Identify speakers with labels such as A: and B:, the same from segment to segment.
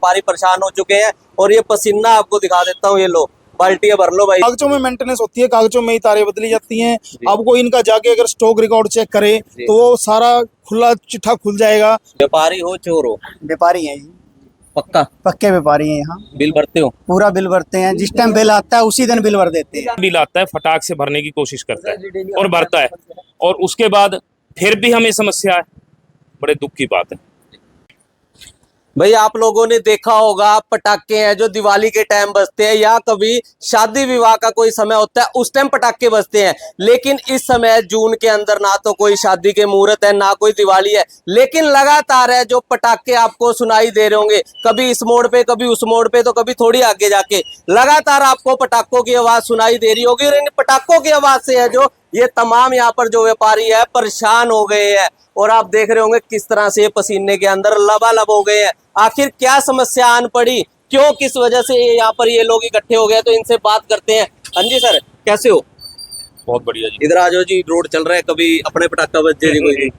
A: व्यापारी परेशान हो चुके हैं। और ये पसीना आपको दिखा देता हूँ, ये लो बाल्टियां भर लो भाई।
B: कागजों में मेंटेनेंस होती है, कागजों में ही तारें बदली जाती हैं। आपको इनका जाके अगर स्टॉक रिकॉर्ड चेक करे तो वो सारा खुला चिट्ठा खुल जाएगा।
A: व्यापारी हो चोर हो?
C: व्यापारी हैं जी,
A: पक्का?
C: पक्के व्यापारी हैं। यहाँ
A: बिल भरते हो?
C: पूरा बिल भरते हैं, जिस टाइम बिल आता है उसी दिन बिल भर देते हैं।
D: बिल आता है फटाक से भरने की कोशिश करता है और भरता है, और उसके बाद फिर भी हमें समस्या है। बड़े दुख की बात है
A: भाई। आप लोगों ने देखा होगा पटाखे हैं जो दिवाली के टाइम बजते हैं या कभी शादी विवाह का कोई समय होता है उस टाइम पटाखे बजते हैं। लेकिन इस समय जून के अंदर ना तो कोई शादी के मुहूर्त है ना कोई दिवाली है, लेकिन लगातार है जो पटाखे आपको सुनाई दे रहे होंगे, कभी इस मोड़ पे कभी उस मोड़ पे तो कभी थोड़ी आगे जाके लगातार आपको पटाखों की आवाज सुनाई दे रही होगी। और इन पटाखों की आवाज से है जो ये तमाम यहाँ पर जो व्यापारी है परेशान हो गए हैं। और आप देख रहे होंगे किस तरह से पसीने के अंदर लबालब हो गए हैं। आखिर क्या समस्या आन पड़ी, क्यों किस वजह से यहाँ पर ये लोग इकट्ठे हो गए, तो इनसे बात करते हैं। हाँ जी सर, कैसे हो?
D: बहुत बढ़िया जी।
A: इधर आ जाओ जी, रोड चल रहा है, कभी अपने पटाखा बजते जी कोई।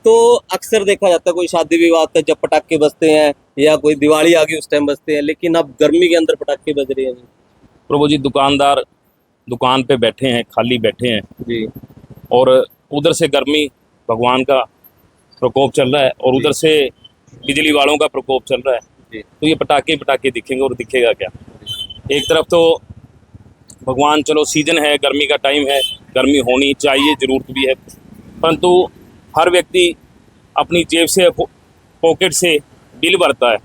A: तो अक्सर देखा जाता है कोई शादी विवाह पे जब पटाखे बजते हैं या कोई दिवाली आ गई उस टाइम बजते हैं, लेकिन अब गर्मी के अंदर पटाखे बज रहे हैं जी।
D: प्रभु जी, दुकानदार दुकान पे बैठे हैं, खाली बैठे हैं
A: जी।
D: और उधर से गर्मी भगवान का प्रकोप चल रहा है और उधर से बिजली वालों का प्रकोप चल रहा है
A: जी।
D: तो ये पटाखे पटाखे दिखेंगे और दिखेगा क्या। एक तरफ तो भगवान, चलो सीजन है, गर्मी का टाइम है, गर्मी होनी चाहिए, ज़रूरत भी है, परंतु हर व्यक्ति अपनी जेब से पॉकेट से बिल भरता है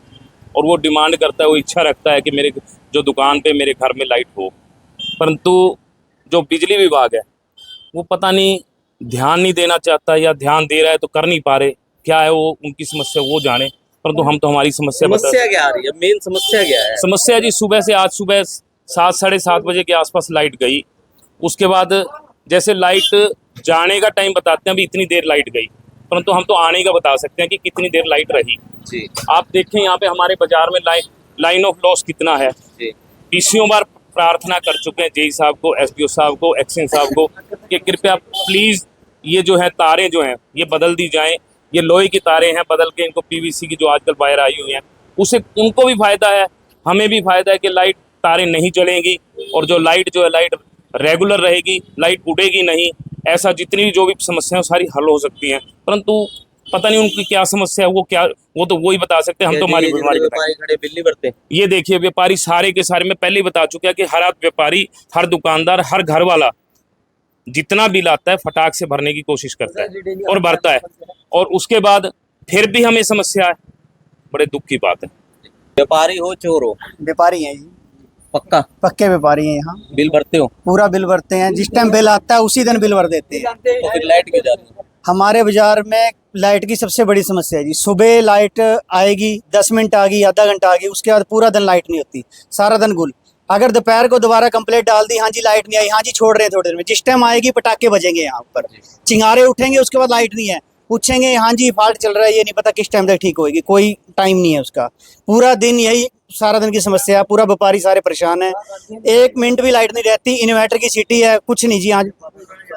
D: और वो डिमांड करता है, वो इच्छा रखता है कि मेरे जो दुकान पे मेरे घर में लाइट हो। परंतु जो बिजली विभाग है वो पता नहीं ध्यान नहीं देना चाहता या ध्यान दे रहा है तो कर नहीं पा रहे। क्या है वो, उनकी समस्या वो जाने, परंतु हम तो हमारी समस्या बता।
A: समस्या क्या आ रही है, मेन समस्या क्या है?
D: समस्या जी, सुबह से आज सुबह 7 साढ़े 7 बजे के आसपास लाइट गई, उसके बाद जैसे लाइट जाने का टाइम बताते हैं अभी इतनी देर लाइट गई, परंतु हम तो आने का बता सकते हैं कि कितनी देर लाइट रही
A: जी।
D: आप देखें यहाँ पे हमारे बाजार में लाइन ऑफ लॉस कितना है
A: जी।
D: बीसियों बार प्रार्थना कर चुके हैं जेई साहब को, एसडीओ साहब को, एक्शन साहब को कि कृपया प्लीज ये जो है तारें जो हैं ये बदल दी जाएं। ये लोहे की तारें हैं, बदल के इनको पीवीसी की जो आजकल वायर आई हुई हैं उसे उनको भी फायदा है, हमें भी फायदा है कि लाइट तारें नहीं जलेंगी और जो है लाइट रेगुलर रहेगी, लाइट उड़ेगी नहीं। ऐसा जितनी भी जो भी समस्याएं सारी हल हो सकती हैं, परंतु पता नहीं उनकी क्या समस्या है, वो तो वही बता सकते हैं, हम तो हमारी बीमारी
A: व्यापारी खड़े बिल्ली भरते।
D: ये देखिए व्यापारी सारे के सारे, मैं पहले ही बता चुका कि हर व्यापारी, हर दुकानदार, हर घर वाला जितना बिल आता है फटाक से भरने की कोशिश करता है और भरता है, और उसके बाद फिर भी हमें समस्या है। बड़े दुख की बात है।
A: व्यापारी हो चोर हो?
C: व्यापारी हैं जी,
A: पक्का?
C: पक्के व्यापारी हैं। यहाँ
A: बिल भरते हो?
C: पूरा बिल भरते हैं, जिस टाइम बिल आता है उसी दिन बिल भर देते हैं।
A: तो फिर लाइट क्यों जाती है?
C: हमारे बाजार में लाइट की सबसे बड़ी समस्या है जी। सुबह लाइट आएगी, 10 मिनट आ गई, आधा घंटा आ गई, उसके बाद पूरा दिन लाइट नहीं होती, सारा दिन गुल। अगर दोपहर को दोबारा कंप्लेंट डाल दी, हाँ जी लाइट नहीं आई, हाँ जी छोड़ रहे हैं थोड़ी देर में, जिस टाइम आएगी पटाखे बजेंगे यहाँ पर, चिंगारे उठेंगे, उसके बाद लाइट नहीं है, पूछेंगे हाँ जी फॉल्ट चल रहा है, ये नहीं पता किस टाइम तक ठीक होएगी, कोई टाइम नहीं है उसका। पूरा दिन यही सारा दिन की समस्या है, पूरा व्यापारी सारे परेशान है। 1 मिनट भी लाइट नहीं रहती, इन्वर्टर की सिटी है, कुछ नहीं जी। आज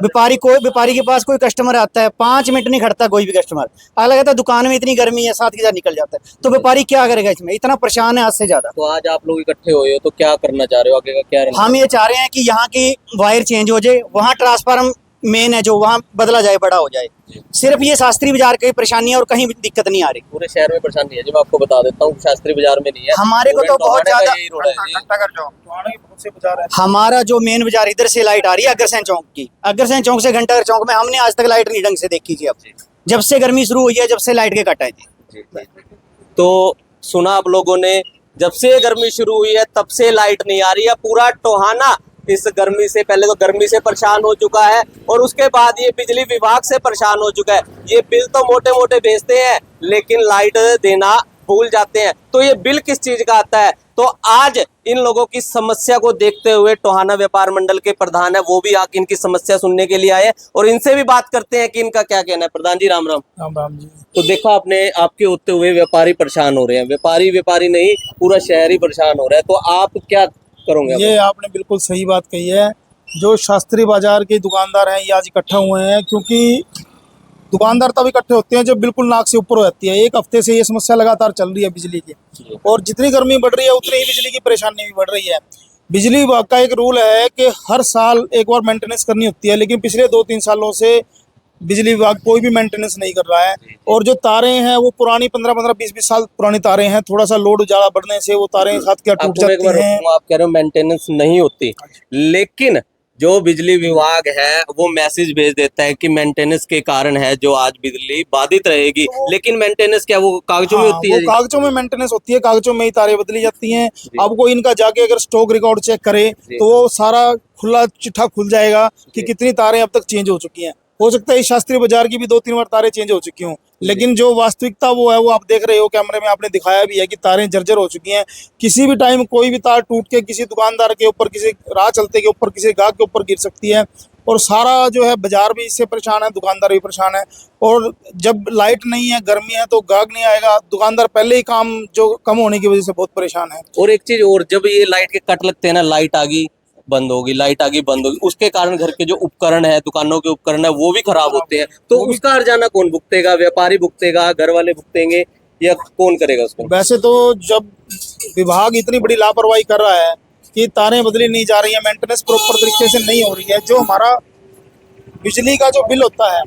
C: व्यापारी के पास कोई कस्टमर आता है 5 मिनट नहीं खड़ता कोई भी कस्टमर, अगला कहता है दुकान में इतनी गर्मी है, 7 के साथ निकल जाता है। तो व्यापारी क्या करेगा इसमें, इतना परेशान है आज से ज्यादा।
A: तो आज आप लोग इकट्ठे हुए हो तो क्या करना चाह रहे हो, आगे का क्या रहना?
C: हम ये चाह रहे हैं कि यहाँ की वायर चेंज हो जाए, वहाँ ट्रांसफार्मर मेन है जो वहाँ बदला जाए, बड़ा हो जाए। सिर्फ ये शास्त्री बाजार की परेशानी है और कहीं भी दिक्कत नहीं आ रही।
A: पूरे शहर में परेशानी है, जो मैं आपको बता देता हूँ शास्त्री बाजार में नहीं है,
C: हमारे को तो बहुत ज्यादा। हमारा जो मेन बाजार इधर से लाइट आ रही है अग्रसेन चौक की, अग्रसेन चौक से घंटाघर चौक में हमने आज तक लाइट नहीं ढंग से देखी थी। अब जब से गर्मी शुरू हुई है, जब से लाइट के कट आए थे।
A: तो सुना आप लोगों ने, जब से गर्मी शुरू हुई है तब से लाइट नहीं आ रही है। पूरा टोहाना इस गर्मी से, पहले तो गर्मी से परेशान हो चुका है और उसके बाद ये बिजली विभाग से परेशान हो चुका है। ये बिल तो मोटे मोटे भेजते हैं लेकिन लाइट देना भूल जाते हैं। तो ये बिल किस चीज का आता है? तो आज इन लोगों की समस्या को देखते हुए टोहाना व्यापार मंडल के प्रधान है, वो भी आके इनकी समस्या सुनने के लिए आए और इनसे भी बात करते हैं कि इनका क्या कहना है। प्रधान जी राम राम।
B: राम राम जी।
A: तो देखा आपने, आपके होते हुए व्यापारी परेशान हो रहे हैं, व्यापारी नहीं पूरा शहर ही परेशान हो रहा है, तो आप क्या करोगे?
B: ये आपने बिल्कुल सही बात कही है। जो शास्त्री बाजार के दुकानदार हैं ये आज इकट्ठा हुए हैं क्योंकि दुकानदार तब इकट्ठे होते हैं जब बिल्कुल नाक से ऊपर हो जाती है। एक हफ्ते से ये समस्या लगातार चल रही है बिजली की, और जितनी गर्मी बढ़ रही है उतनी ही बिजली की परेशानी भी बढ़ रही है। बिजली विभाग का एक रूल है कि हर साल एक बार मेंटेनेंस करनी होती है, लेकिन पिछले 2-3 सालों से बिजली विभाग कोई भी मेंटेनेंस नहीं कर रहा है। और जो तारें हैं वो पुरानी 15-15, 20-20 साल पुरानी तारें हैं। थोड़ा सा लोड ज्यादा बढ़ने से वो तारें साथ क्या टूट
A: आपको मैं एक बार
B: जाती हैं।
A: रोकूंगा, आप कह रहे हो मेंटेनेंस नहीं होती, लेकिन जो बिजली विभाग है वो मैसेज भेज देता है कि मेंटेनेंस के कारण है जो आज बिजली बाधित रहेगी, लेकिन मेंटेनेंस क्या वो कागजों में
B: हाँ,
A: होती
B: वो
A: है?
B: कागजों में मेंटेनेंस होती है, कागजों में ही तारें बदली जाती हैं। अब कोई इनका जाके अगर स्टॉक रिकॉर्ड चेक करे तो वो सारा खुला चिट्ठा खुल जाएगा कि कितनी तारें अब तक चेंज हो चुकी हैं। हो सकता है इस शास्त्रीय बाजार की भी 2-3 बार तारें चेंज हो चुकी हों, लेकिन जो वास्तविकता वो है वो आप देख रहे हो, कैमरे में आपने दिखाया भी है कि तारें जर्जर हो चुकी हैं। किसी भी टाइम कोई भी तार टूट के किसी दुकानदार के ऊपर, किसी राह चलते के ऊपर, किसी गाहक के ऊपर गिर सकती है। और सारा जो है बाजार भी इससे परेशान है, दुकानदार भी परेशान है। और जब लाइट नहीं है, गर्मी है, तो गाहक नहीं आएगा। दुकानदार पहले ही काम जो कम होने की वजह से बहुत परेशान है।
A: और एक चीज और, जब ये लाइट के कट लगते हैं ना, लाइट आ गई बंद होगी, लाइट आ गई बंद होगी, उसके कारण घर के जो उपकरण है, दुकानों के उपकरण है, वो भी खराब होते हैं। तो उसका हर्जाना कौन भुगतेगा? व्यापारी भुगतेगा, घर वाले भुगतेंगे, या कौन करेगा उसको?
B: वैसे तो जब विभाग इतनी बड़ी लापरवाही कर रहा है कि तारें बदली नहीं जा रही है, मेंटेनेंस प्रॉपर तरीके से नहीं हो रही है, जो हमारा बिजली का जो बिल होता है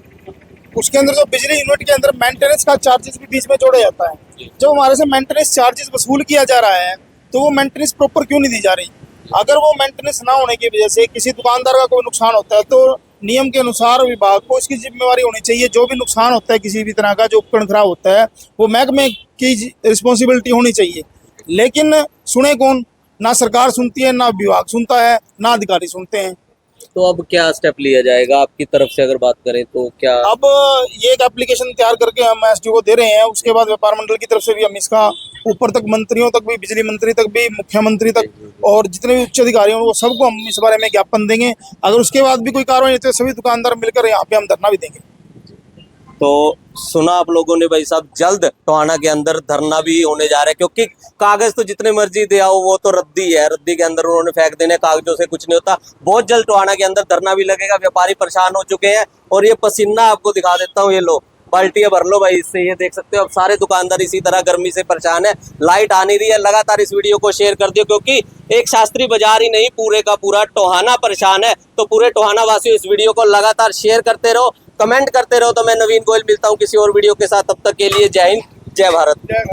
B: उसके अंदर जो बिजली यूनिट के अंदर मेंटेनेंस का चार्जेस भी बीच में जोड़ा जाता है। जब हमारे से मेंटेनेंस चार्जेस वसूल किया जा रहा है तो वो मेंटेनेंस प्रॉपर क्यों नहीं दी जा रही? अगर वो मेंटेनेंस ना होने की वजह से किसी दुकानदार का कोई नुकसान होता है तो नियम के अनुसार विभाग को इसकी जिम्मेवारी होनी चाहिए। जो भी नुकसान होता है किसी भी तरह का, जो उपकरण खराब होता है, वो महकमे की रिस्पॉन्सिबिलिटी होनी चाहिए। लेकिन सुने कौन? ना सरकार सुनती है, ना विभाग सुनता है, ना अधिकारी सुनते हैं।
A: तो अब क्या स्टेप लिया जाएगा आपकी तरफ से अगर बात करें तो? क्या
B: अब ये एक एप्लीकेशन तैयार करके हम एसडीओ को दे रहे हैं, उसके बाद व्यापार मंडल की तरफ से भी हम इसका ऊपर तक, मंत्रियों तक भी, बिजली मंत्री तक भी, मुख्यमंत्री तक, और जितने भी उच्च अधिकारी हैं वो सबको हम इस बारे में ज्ञापन देंगे। अगर उसके बाद भी कोई कार्रवाई नहीं तो सभी दुकानदार मिलकर यहाँ पे हम धरना भी देंगे।
A: तो सुना आप लोगों ने भाई साहब, जल्द टोहाना के अंदर धरना भी होने जा रहा है, क्योंकि कागज तो जितने मर्जी दे आओ वो तो रद्दी है, रद्दी के अंदर उन्होंने फेंक देने, कागजों से कुछ नहीं होता। बहुत जल्द टोहाना के अंदर धरना भी लगेगा, व्यापारी परेशान हो चुके हैं। और ये पसीना आपको दिखा देता हूँ, ये लो बाल्टियां भर लो भाई इससे, ये देख सकते हो। अब सारे दुकानदार इसी तरह गर्मी से परेशान है, लाइट आ नहीं रही है। लगातार इस वीडियो को शेयर कर दियो, क्योंकि एक शास्त्री बाजार ही नहीं, पूरे का पूरा टोहाना परेशान है। तो पूरे टोहाना वासियों इस वीडियो को लगातार शेयर करते रहो, कमेंट करते रहो। तो मैं नवीन गोयल मिलता हूँ किसी और वीडियो के साथ, तब तक के लिए जय हिंद, जय भारत।